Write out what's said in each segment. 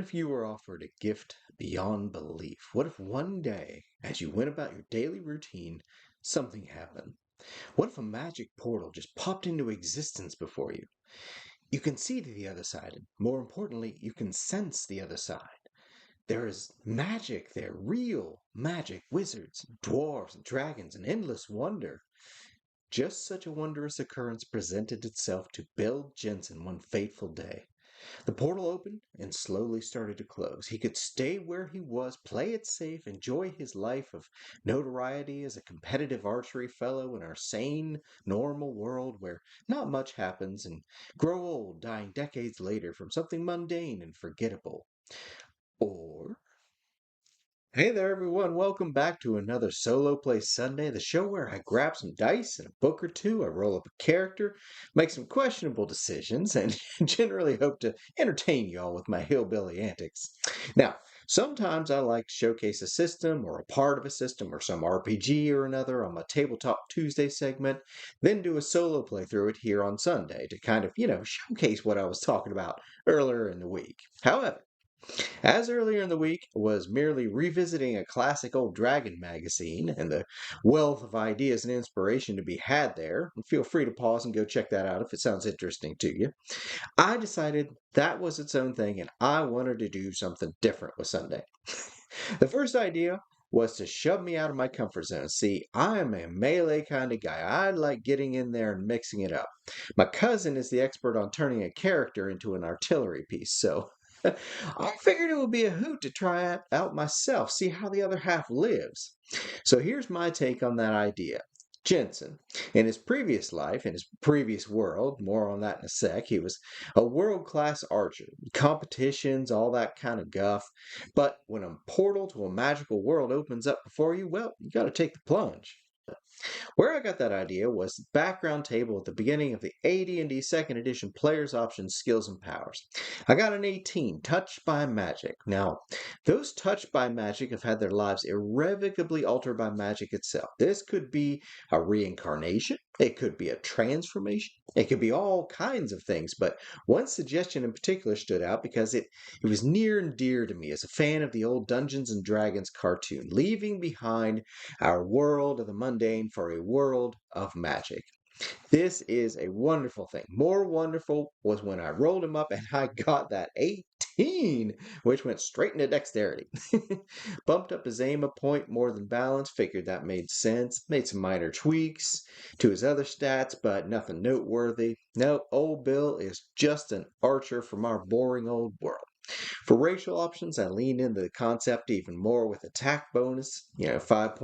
if you were offered a gift beyond belief? What if one day, as you went about your daily routine, something happened? What if a magic portal just popped into existence before you? You can see to the other side, and more importantly, you can sense the other side. There is magic there, real magic, wizards, dwarves, dragons, and endless wonder. Just such a wondrous occurrence presented itself to Bill Jensen one fateful day. The portal opened and slowly started to close. He could stay where he was, play it safe, enjoy his life of notoriety as a competitive archery fellow in our sane, normal world where not much happens, and grow old, dying decades later from something mundane and forgettable. Or hey there, everyone. Welcome back to another Solo Play Sunday, the show where I grab some dice and a book or two, I roll up a character, make some questionable decisions, and generally hope to entertain y'all with my hillbilly antics. Now, sometimes I like to showcase a system or a part of a system or some RPG or another on my Tabletop Tuesday segment, then do a solo playthrough it here on Sunday to kind of, showcase what I was talking about earlier in the week. However, as earlier in the week was merely revisiting a classic old Dragon magazine and the wealth of ideas and inspiration to be had there, feel free to pause and go check that out if it sounds interesting to you. I decided that was its own thing and I wanted to do something different with Sunday. The first idea was to shove me out of my comfort zone. See, I am a melee kind of guy. I like getting in there and mixing it up. My cousin is the expert on turning a character into an artillery piece, so I figured it would be a hoot to try it out myself, see how the other half lives. So here's my take on that idea. Jensen, in his previous life, in his previous world, more on that in a sec, he was a world-class archer, competitions, all that kind of guff. But when a portal to a magical world opens up before you, well, you got to take the plunge. Where I got that idea was the background table at the beginning of the AD&D 2nd Edition Player's Options Skills and Powers. I got an 18, Touched by Magic. Now, those touched by magic have had their lives irrevocably altered by magic itself. This could be a reincarnation, it could be a transformation, it could be all kinds of things, but one suggestion in particular stood out because it was near and dear to me as a fan of the old Dungeons and Dragons cartoon, leaving behind our world of the mundane for a world of magic. This is a wonderful thing. More wonderful was when I rolled him up and I got that 18, which went straight into dexterity. Bumped up his aim a point more than balance, figured that made sense, made some minor tweaks to his other stats, but nothing noteworthy. No, old Bill is just an archer from our boring old world. For racial options, I leaned into the concept even more with attack bonus, 5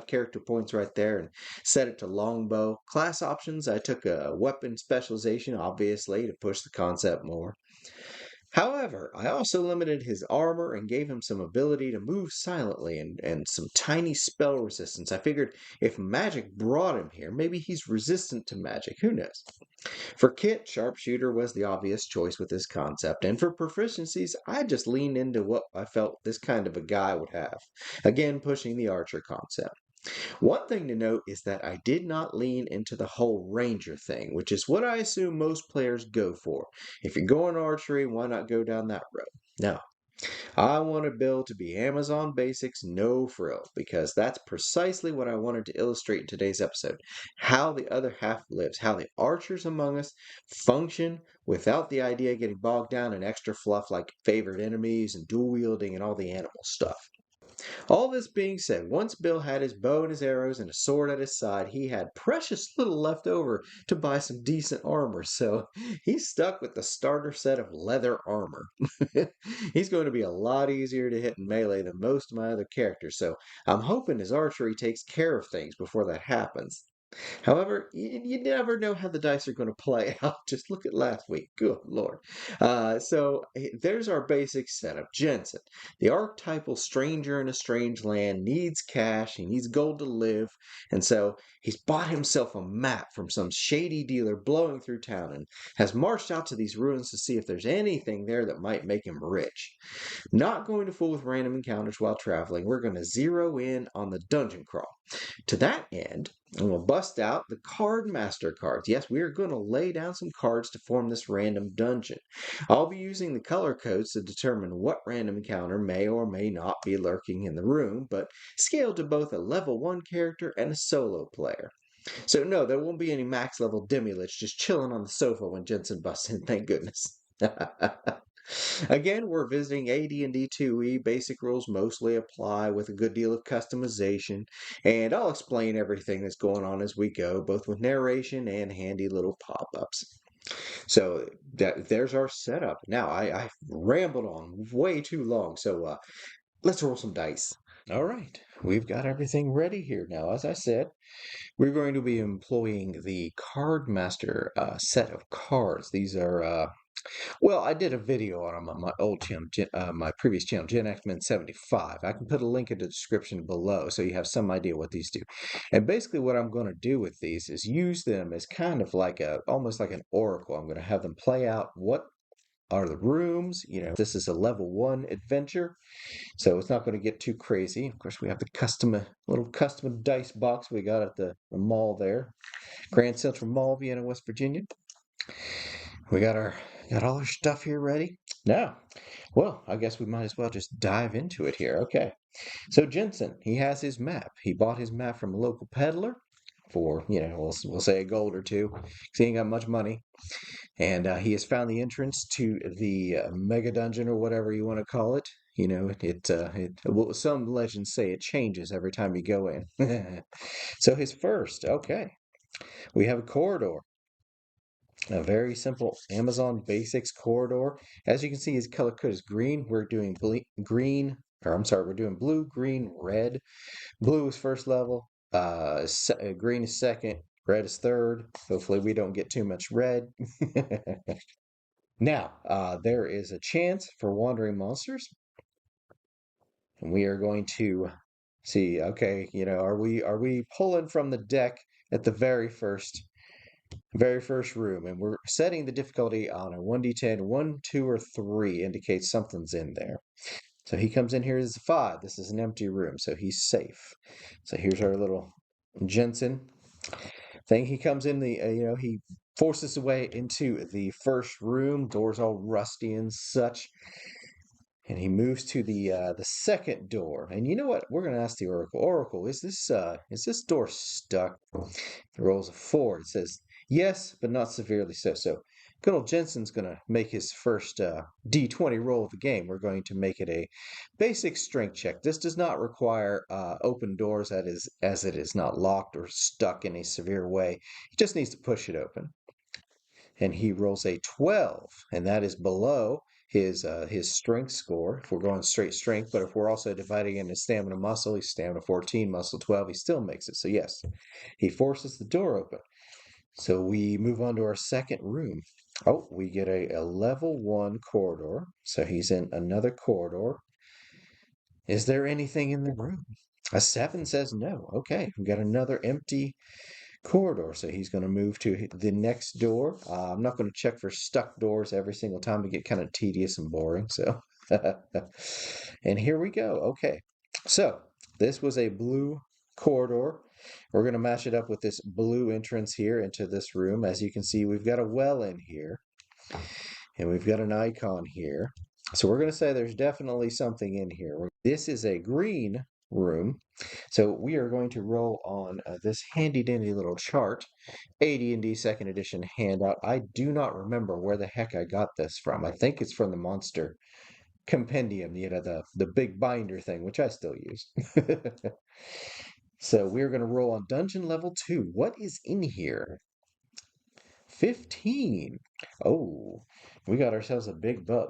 character points right there, and set it to longbow. Class options, I took a weapon specialization, obviously, to push the concept more. However, I also limited his armor and gave him some ability to move silently and some tiny spell resistance. I figured if magic brought him here, maybe he's resistant to magic. Who knows? For kit, sharpshooter was the obvious choice with this concept, and for proficiencies, I just leaned into what I felt this kind of a guy would have. Again, pushing the archer concept. One thing to note is that I did not lean into the whole ranger thing, which is what I assume most players go for. If you're going archery, why not go down that road? No, I wanted Bill to be Amazon basics, no frills, because that's precisely what I wanted to illustrate in today's episode. How the other half lives, how the archers among us function without the idea getting bogged down in extra fluff like favored enemies and dual wielding and all the animal stuff. All this being said, once Bill had his bow and his arrows and a sword at his side, he had precious little left over to buy some decent armor, so he's stuck with the starter set of leather armor. He's going to be a lot easier to hit in melee than most of my other characters, so I'm hoping his archery takes care of things before that happens. However, you never know how the dice are going to play out. Just look at last week. Good Lord. There's our basic setup. Jensen, the archetypal stranger in a strange land, needs cash. He needs gold to live. And so he's bought himself a map from some shady dealer blowing through town and has marched out to these ruins to see if there's anything there that might make him rich. Not going to fool with random encounters while traveling. We're going to zero in on the dungeon crawl. To that end, And we'll bust out the Cardmaster cards. Yes, we are going to lay down some cards to form this random dungeon. I'll be using the color codes to determine what random encounter may or may not be lurking in the room, but scaled to both a level 1 character and a solo player. So no, there won't be any max level Demi-Lich just chilling on the sofa when Jensen busts in, thank goodness. Again, we're visiting AD&D 2E. Basic rules mostly apply with a good deal of customization, and I'll explain everything that's going on as we go, both with narration and handy little pop-ups. So there's our setup. Now, I rambled on way too long, so let's roll some dice. All right, we've got everything ready here now. As I said, we're going to be employing the Cardmaster set of cards. These are well, I did a video on them on my old channel, my previous channel, Gen X-Men 75. I can put a link in the description below so you have some idea what these do. And basically what I'm going to do with these is use them as kind of like almost like an oracle. I'm going to have them play out what are the rooms. This is a level 1 adventure, so it's not going to get too crazy. Of course, we have the little custom dice box we got at the mall there, Grand Central Mall, Vienna, West Virginia. We got all our stuff here ready. Now, well, I guess we might as well just dive into it here. Okay. So Jensen, he has his map. He bought his map from a local peddler for, we'll say a gold or two, because he ain't got much money. And he has found the entrance to the mega dungeon or whatever you want to call it. Well, some legends say it changes every time you go in. So his first, okay, we have a corridor. A very simple Amazon Basics corridor. As you can see, his color code is green. We're doing green, or I'm sorry, we're doing blue, green, red. Blue is first level, green is second, red is third. Hopefully we don't get too much red. Now, there is a chance for wandering monsters, and we are going to see, okay, are we pulling from the deck at the very first room, and we're setting the difficulty on a 1d10. 1, 2, or 3 indicates something's in there. So he comes in here as a 5. This is an empty room, so he's safe. So here's our little Jensen thing. He comes in he forces his way into the first room. Door's all rusty and such. And he moves to the second door. And you know what? We're going to ask the Oracle. Oracle, is this door stuck? It rolls a 4. It says yes, but not severely so. So good old Jensen's going to make his first D20 roll of the game. We're going to make it a basic strength check. This does not require open doors, as it is not locked or stuck in a severe way. He just needs to push it open. And he rolls a 12, and that is below his strength score if we're going straight strength. But if we're also dividing into stamina muscle, he's stamina 14, muscle 12, he still makes it. So yes, he forces the door open. So we move on to our second room. Oh, we get a level 1 corridor. So he's in another corridor. Is there anything in the room? A 7 says no. Okay, we got another empty corridor. So he's going to move to the next door. I'm not going to check for stuck doors every single time. It get kind of tedious and boring. So, and here we go. Okay, so this was a blue corridor. We're going to match it up with this blue entrance here into this room. As you can see, we've got a well in here, and we've got an icon here. So we're going to say there's definitely something in here. This is a green room. So we are going to roll on this handy-dandy little chart, AD&D 2nd edition handout. I do not remember where the heck I got this from. I think it's from the Monster Compendium, the big binder thing, which I still use. So we're going to roll on Dungeon Level 2. What is in here? 15. Oh, we got ourselves a big bug.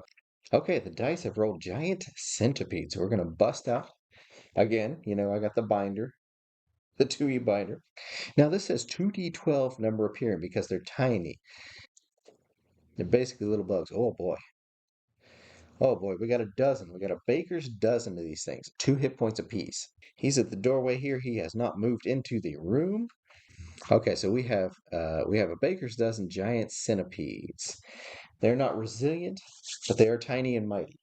Okay, the dice have rolled giant centipedes. We're going to bust out. Again, I got the binder, the 2E binder. Now this says 2d12 number appearing because they're tiny. They're basically little bugs. Oh boy. Oh boy, we got a dozen. We got a baker's dozen of these things. 2 hit points apiece. He's at the doorway here. He has not moved into the room. Okay, so we have a baker's dozen giant centipedes. They're not resilient, but they are tiny and mighty.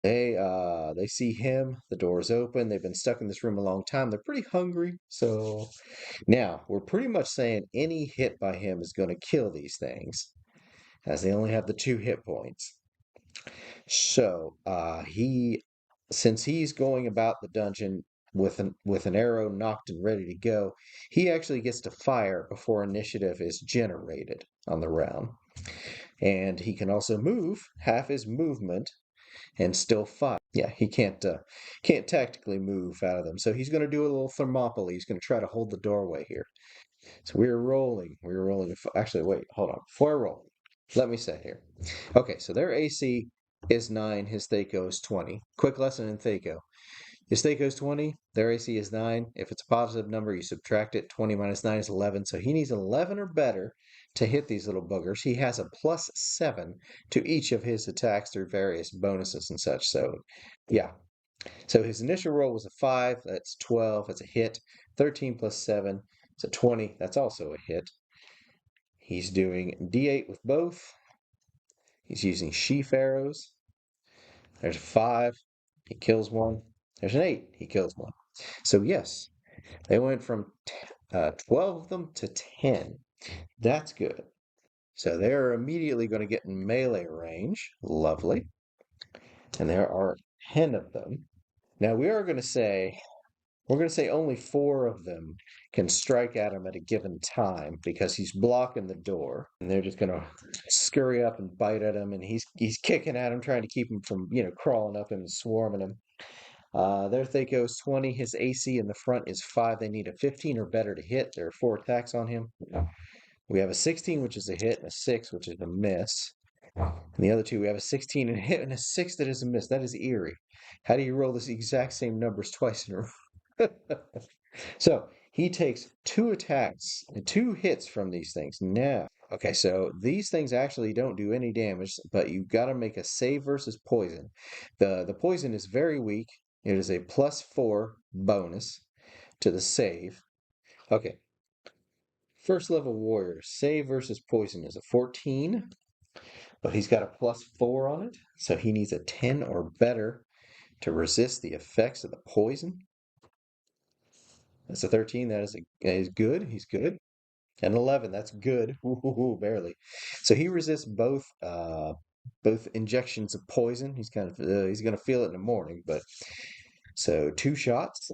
They see him, the door's open, they've been stuck in this room a long time. They're pretty hungry. So now we're pretty much saying any hit by him is going to kill these things, as they only have the 2 hit points. So since he's going about the dungeon with an arrow knocked and ready to go, he actually gets to fire before initiative is generated on the round. And he can also move half his movement and still fire. Yeah, he can't tactically move out of them. So he's going to do a little Thermopylae. He's going to try to hold the doorway here. So we're rolling. We're rolling. Actually, wait, hold on. Before I roll, let me say here. Okay, so their AC is 9. His Thaco is 20. Quick lesson in Thaco. His Thaco is 20. Their AC is 9. If it's a positive number, you subtract it. 20 minus 9 is 11. So he needs 11 or better to hit these little boogers. He has a +7 to each of his attacks through various bonuses and such. So, yeah. So his initial roll was a 5. That's 12. That's a hit. 13 plus 7 is a 20. That's also a hit. He's doing D8 with both. He's using sheaf arrows. There's a 5. He kills one. There's an 8. He kills one. So yes, they went from 12 of them to 10. That's good. So they're immediately going to get in melee range. Lovely. And there are 10 of them. Now we're going to say only 4 of them can strike at him at a given time because he's blocking the door. And they're just going to scurry up and bite at him. And he's kicking at him, trying to keep him from, crawling up and swarming him. Their Thaco is 20. His AC in the front is 5. They need a 15 or better to hit. There are 4 attacks on him. We have a 16, which is a hit, and a 6, which is a miss. And the other 2, we have a 16 and a hit, and a 6 that is a miss. That is eerie. How do you roll this exact same numbers twice in a row? So he takes 2 attacks and 2 hits from these things. Now, okay, so these things actually don't do any damage, but you've got to make a save versus poison. The poison is very weak. It is a +4 bonus to the save. Okay. First level warrior, save versus poison is a 14, but he's got a +4 on it, so he needs a 10 or better to resist the effects of the poison. That's a 13. That is good. He's good. And 11. That's good. Ooh, barely. So he resists both injections of poison. He's going to feel it in the morning, but so 2 shots.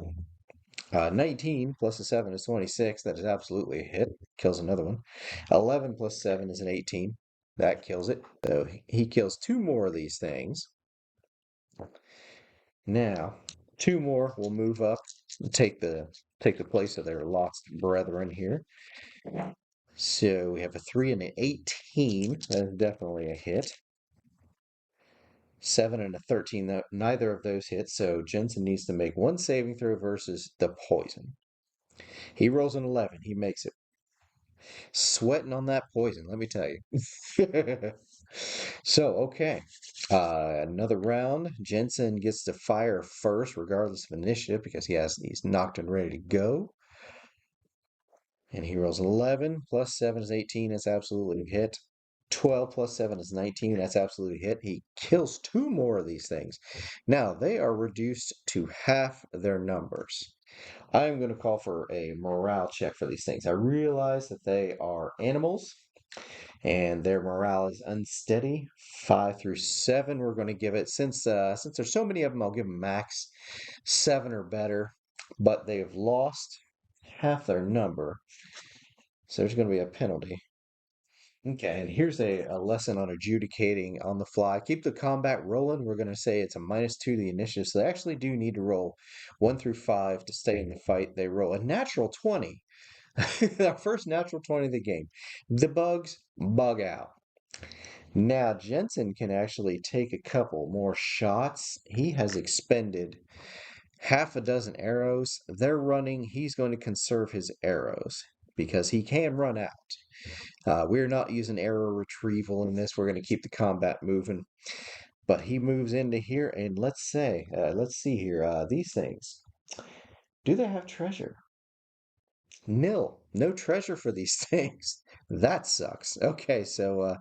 19 plus a 7 is 26. That is absolutely a hit. Kills another one. 11 plus 7 is an 18. That kills it. So he kills 2 more of these things. Now, 2 more will move up and take the place of their lost brethren here. So we have a 3 and an 18. That is definitely a hit. 7 and a 13. Neither of those hit. So Jensen needs to make 1 saving throw versus the poison. He rolls an 11. He makes it. Sweating on that poison, let me tell you. So, okay. Another round. Jensen gets to fire first, regardless of initiative, because he's knocked and ready to go. And he rolls 11 plus 7 is 18. That's absolutely a hit. 12 plus 7 is 19. That's absolutely a hit. He kills 2 more of these things. Now, they are reduced to half their numbers. I'm going to call for a morale check for these things. I realize that they are animals and their morale is unsteady. 5 through 7, we're going to give it, since there's so many of them, I'll give them max 7 or better, but they have lost half their number, so there's going to be a penalty. Okay, and here's a lesson on adjudicating on the fly. Keep the combat rolling. We're going to say it's a -2 to the initiative, so they actually do need to roll 1 through 5 to stay in the fight. They roll a natural 20. Our first natural 20 of the game. The bugs bug out. Now, Jensen can actually take a couple more shots. He has expended half a dozen arrows. They're running. He's going to conserve his arrows because he can run out. We're not using arrow retrieval in this. We're going to keep the combat moving. But he moves into here, and let's see here. These things, do they have treasure? Nil. No treasure for these things. That sucks. Okay, so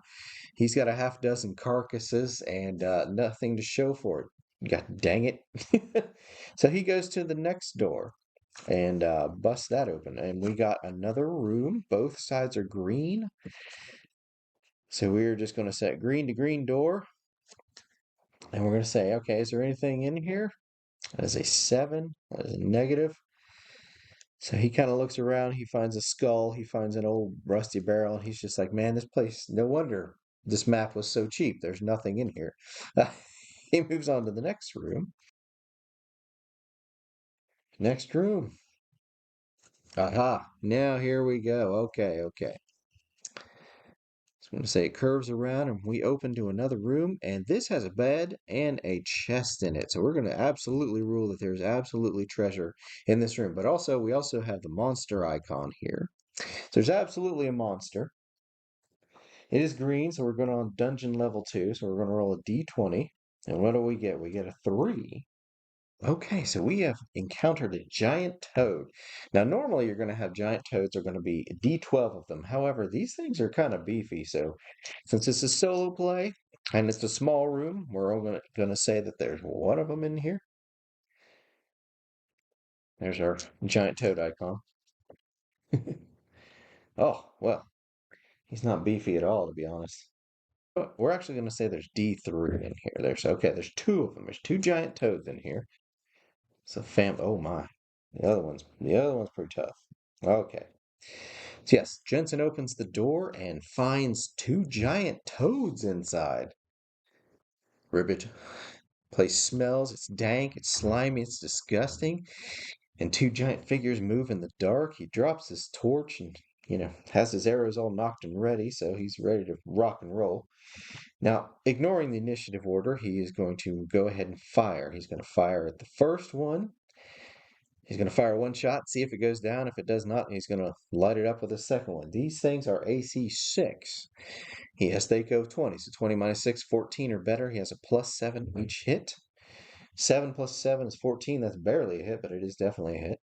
he's got a half dozen carcasses and nothing to show for it. God dang it. So he goes to the next door and busts that open. And we got another room. Both sides are green. So we're just going to set green to green door. And we're going to say, okay, is there anything in here? That is a 7. That is a negative. So he kind of looks around. He finds a skull. He finds an old rusty barrel. And he's just like, man, this place, no wonder this map was so cheap. There's nothing in here. He moves on to the next room. Next room. Aha. Now here we go. Okay, okay. So I'm going to say it curves around and we open to another room, and this has a bed and a chest in it. So we're going to absolutely rule that there's absolutely treasure in this room. But also, we also have the monster icon here. So there's absolutely a monster. It is green, so we're going on dungeon level 2. So we're going to roll a d20. And what do we get? We get a 3. Okay, so we have encountered a giant toad. Now, normally you're going to have giant toads are going to be D12 of them. However, these things are kind of beefy. So, since this is solo play and it's a small room, we're all going to say that there's one of them in here. There's our giant toad icon. Oh, well, he's not beefy at all, to be honest. But we're actually going to say there's D3 in here. There's 2 of them. There's 2 giant toads in here. So oh my. The other one's pretty tough. Okay. So yes, Jensen opens the door and finds 2 giant toads inside. Ribbit. Place smells, it's dank, it's slimy, it's disgusting. And 2 giant figures move in the dark. He drops his torch and, has his arrows all knocked and ready, so he's ready to rock and roll. Now, ignoring the initiative order, he is going to go ahead and fire. He's going to fire at the first one. He's going to fire 1 shot, see if it goes down. If it does not, he's going to light it up with a second one. These things are AC 6. He has Thaco of 20, so 20 minus 6, 14 or better. He has a plus 7 each hit. 7 plus 7 is 14. That's barely a hit, but it is definitely a hit.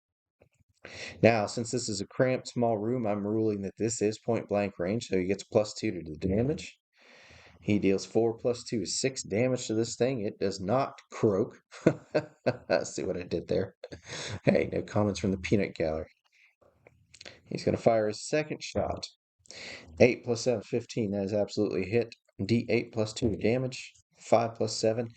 Now, since this is a cramped small room, I'm ruling that this is point blank range, so he gets plus 2 to the damage. He deals 4 plus 2 is 6 damage to this thing. It does not croak. See what I did there? Hey, no comments from the peanut gallery. He's going to fire his second shot. 8 plus 7 is 15. That is absolutely a hit. D8 plus 2 damage. 5 plus 7.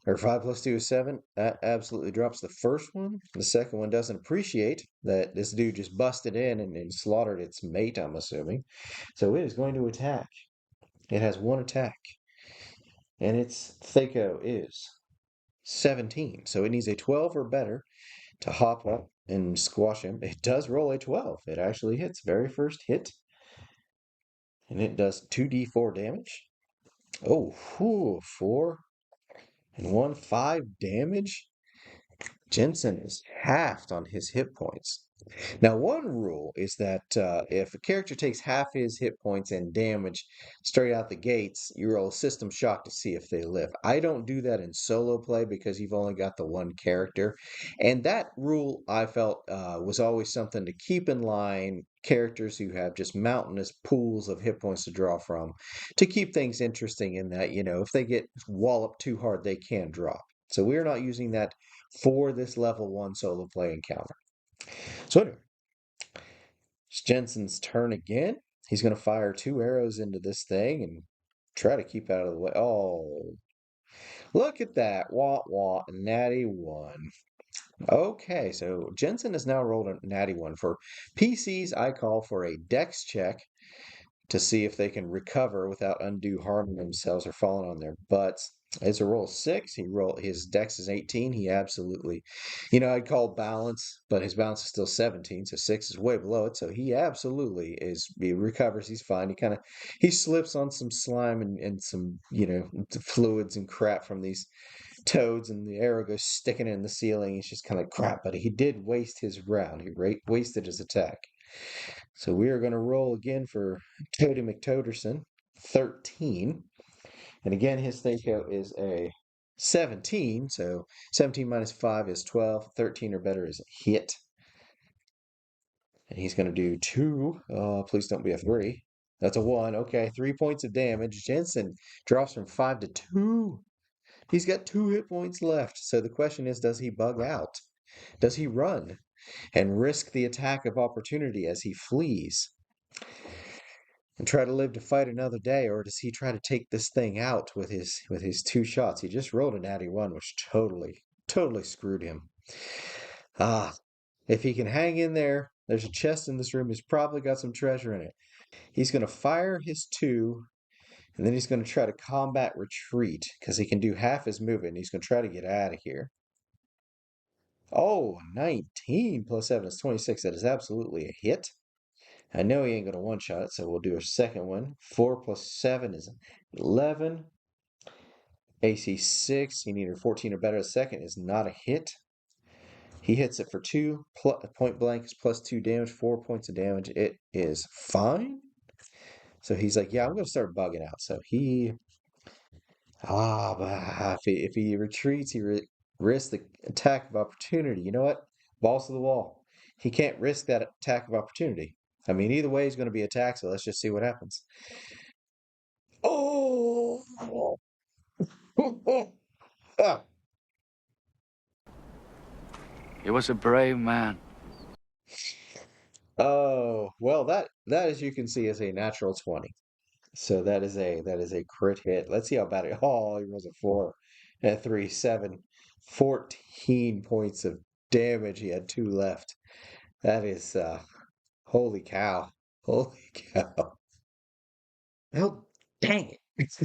Or 5 plus 2 is 7. That absolutely drops the first one. The second one doesn't appreciate that this dude just busted in and slaughtered its mate, I'm assuming. So it is going to attack. It has 1 attack. And its Thaco is 17. So it needs a 12 or better to hop up and squash him. It does roll a 12. It actually hits. Very first hit. And it does 2d4 damage. Oh, whew, 4 and 1, 5 damage. Jensen is halved on his hit points. Now, one rule is that if a character takes half his hit points and damage straight out the gates, you roll System Shock to see if they live. I don't do that in solo play because you've only got the one character. And that rule, I felt, was always something to keep in line. Characters who have just mountainous pools of hit points to draw from to keep things interesting in that, if they get walloped too hard, they can drop. So we're not using that for this level 1 solo play encounter. So anyway, it's Jensen's turn again. He's going to fire 2 arrows into this thing and try to keep out of the way. Oh, look at that. Wah, wah, natty 1. Okay, so Jensen has now rolled a natty 1. For PCs, I call for a dex check to see if they can recover without undue harming themselves or falling on their butts. It's a roll 6. His dex is 18. He absolutely, I'd call balance, but his balance is still 17, so 6 is way below it. So he absolutely he recovers. He's fine. He slips on some slime and some fluids and crap from these toads, and the arrow goes sticking in the ceiling. He's just kind of crap, but he did waste his round. He wasted his attack. So we are going to roll again for Toady McToderson, 13. And again, his Thaco is a 17. So 17 minus 5 is 12. 13 or better is a hit. And he's going to do 2. Please don't be a 3. That's a 1. Okay, 3 points of damage. Jensen drops from 5 to 2. He's got 2 hit points left. So the question is, does he bug out? Does he run and risk the attack of opportunity as he flees and try to live to fight another day, or does he try to take this thing out with his 2 shots? He just rolled a natty one, which totally screwed him. Ah, if he can hang in there, there's a chest in this room. He's probably got some treasure in it. He's going to fire his 2, and then he's going to try to combat retreat because he can do half his movement. He's going to try to get out of here. Oh, 19 plus 7 is 26. That is absolutely a hit. I know he ain't going to one-shot it, so we'll do a second one. 4 plus 7 is 11. AC 6. He needed 14 or better. A second is not a hit. He hits it for 2. Point blank is plus 2 damage. 4 points of damage. It is fine. So he's like, yeah, I'm going to start bugging out. So he... if he retreats, he risks the attack of opportunity. You know what? Balls to the wall. He can't risk that attack of opportunity. I mean, either way, he's going to be attacked, so let's just see what happens. Oh! Ah. He was a brave man. Oh, well, that as you can see is a natural 20. So that is a crit hit. Let's see how bad it. Oh, he was a 4 and a 3, 7, 14 points of damage. He had 2 left. That is holy cow. Holy cow. Oh, dang it.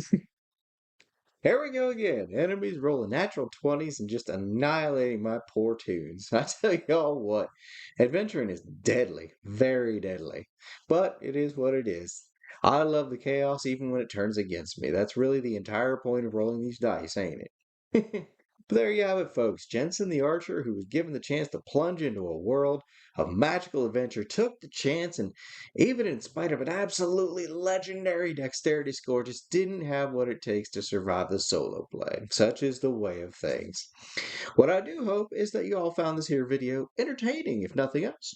Here we go again. Enemies rolling natural 20s and just annihilating my poor tunes. I tell y'all what, adventuring is deadly, very deadly. But it is what it is. I love the chaos even when it turns against me. That's really the entire point of rolling these dice, ain't it? But there you have it, folks. Jensen the Archer, who was given the chance to plunge into a world of magical adventure, took the chance and, even in spite of an absolutely legendary dexterity score, just didn't have what it takes to survive the solo play. Such is the way of things. What I do hope is that you all found this here video entertaining, if nothing else.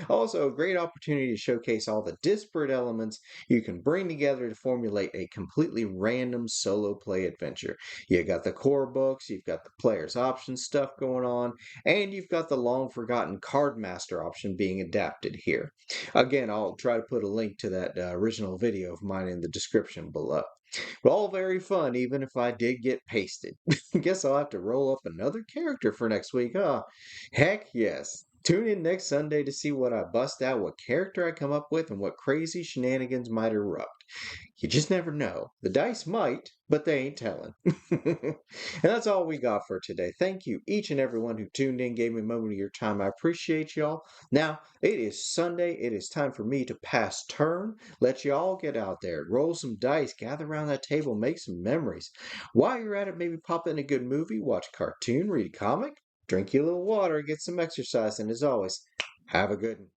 Also, a great opportunity to showcase all the disparate elements you can bring together to formulate a completely random solo play adventure. You got the core books, you've got the player's options stuff going on, and you've got the long forgotten Cardmaster option being adapted here. Again, I'll try to put a link to that original video of mine in the description below. But all very fun, even if I did get pasted. Guess I'll have to roll up another character for next week, huh? Heck yes. Tune in next Sunday to see what I bust out, what character I come up with, and what crazy shenanigans might erupt. You just never know. The dice might, but they ain't telling. And that's all we got for today. Thank you, each and everyone who tuned in, gave me a moment of your time. I appreciate y'all. Now, it is Sunday. It is time for me to pass turn. Let y'all get out there, roll some dice, gather around that table, make some memories. While you're at it, maybe pop in a good movie, watch a cartoon, read a comic, drink you a little water, get some exercise, and as always, have a good one.